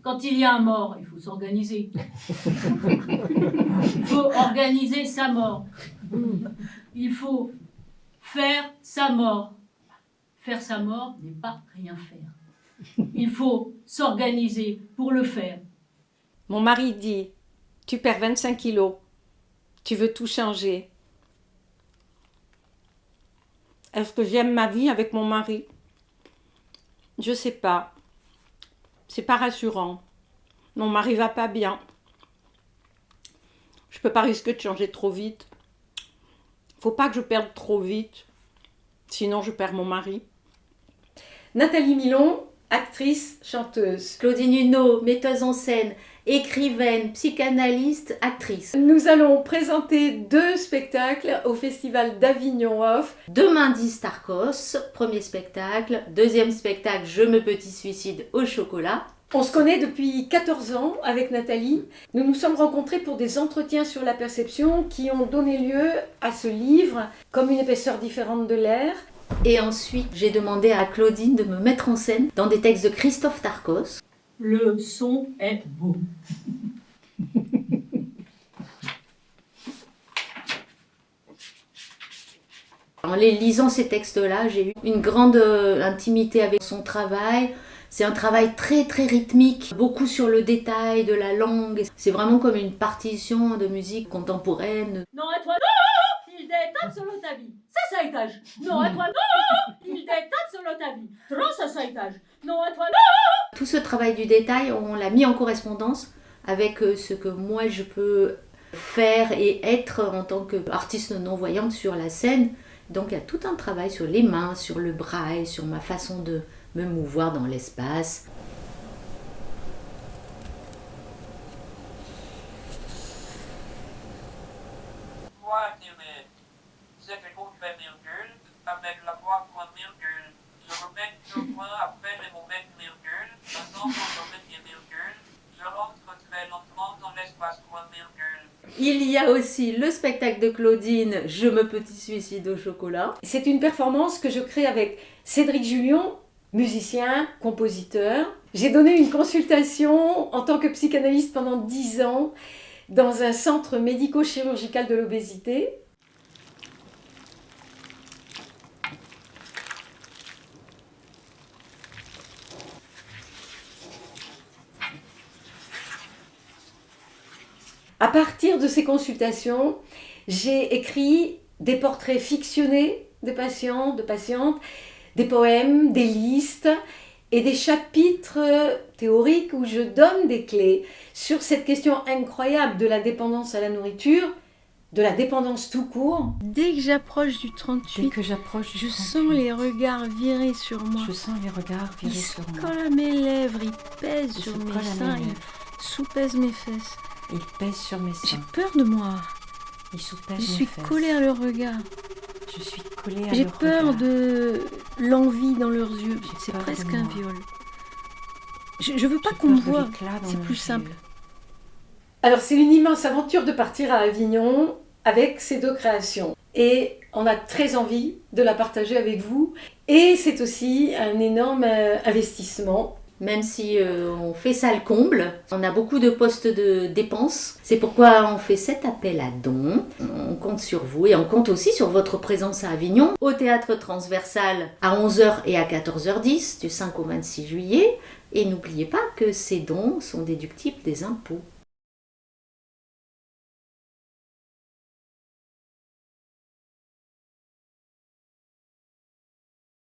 Quand il y a un mort, il faut s'organiser. Il faut organiser sa mort. Il faut faire sa mort. Faire sa mort n'est pas rien faire. Il faut s'organiser pour le faire. Mon mari dit, tu perds 25 kilos, tu veux tout changer. Est-ce que j'aime ma vie avec mon mari? Je sais pas. C'est pas rassurant. Mon mari va pas bien. Je peux pas risquer de changer trop vite. Faut pas que je perde trop vite. Sinon je perds mon mari. Nathalie Milon, actrice, chanteuse. Claudine Huneau, metteuse en scène, écrivaine, psychanalyste, actrice. Nous allons présenter 2 spectacles au Festival d'Avignon Off. Demain 10 Starkos, premier spectacle. Deuxième spectacle, Je me petit suicide au chocolat. On se connaît depuis 14 ans avec Nathalie. Nous nous sommes rencontrés pour des entretiens sur la perception qui ont donné lieu à ce livre, Comme une épaisseur différente de l'air. Et ensuite, j'ai demandé à Claudine de me mettre en scène dans des textes de Christophe Tarkos. Le son est beau. En les lisant ces textes-là, j'ai eu une grande intimité avec son travail. C'est un travail très très rythmique, beaucoup sur le détail de la langue. C'est vraiment comme une partition de musique contemporaine. Non à toi, non, il détape solo ta vie. Ça étage. Non à toi, non, il détape solo ta vie. Ça étage. Non à toi, non. Tout ce travail du détail, on l'a mis en correspondance avec ce que moi je peux faire et être en tant qu'artiste non-voyante sur la scène. Donc il y a tout un travail sur les mains, sur le braille, sur ma façon de me mouvoir dans l'espace. Voix atténuée. C'est qu'on fait virgule avec la voix point virgule. Je remets 2 points après les moments virgule. Maintenant, quand je mets des virgules, je rentre très lentement dans l'espace point virgule. Il y a aussi le spectacle de Claudine, Je me petit suicide au chocolat. C'est une performance que je crée avec Cédric Julion, musicien, compositeur. J'ai donné une consultation en tant que psychanalyste pendant 10 ans dans un centre médico-chirurgical de l'obésité. À partir de ces consultations, j'ai écrit des portraits fictionnés de patients, de patientes, des poèmes, des listes et des chapitres théoriques où je donne des clés sur cette question incroyable de la dépendance à la nourriture, de la dépendance tout court. Dès que j'approche du 38, je sens les regards virer sur moi. Je sens les regards virer sur Il se moi. colle à mes lèvres, il pèse sur mes seins, il soupèse mes fesses. Il pèse sur mes J'ai seins. peur de moi. Il soupèse Je mes suis fesses. collée à leur regard. Je suis collée à J'ai leur peur regard. de l'envie dans leurs yeux. C'est peur presque de un moi. viol. Je veux pas J'ai qu'on me peur de voie. l'éclat dans C'est leurs plus yeux. simple. Alors c'est une immense aventure de partir à Avignon avec ces 2 créations. Et on a très envie de la partager avec vous. Et c'est aussi un énorme investissement. Même si on fait ça le comble, on a beaucoup de postes de dépenses. C'est pourquoi on fait cet appel à dons. On compte sur vous et on compte aussi sur votre présence à Avignon, au Théâtre Transversal à 11h et à 14h10 du 5 au 26 juillet. Et n'oubliez pas que ces dons sont déductibles des impôts.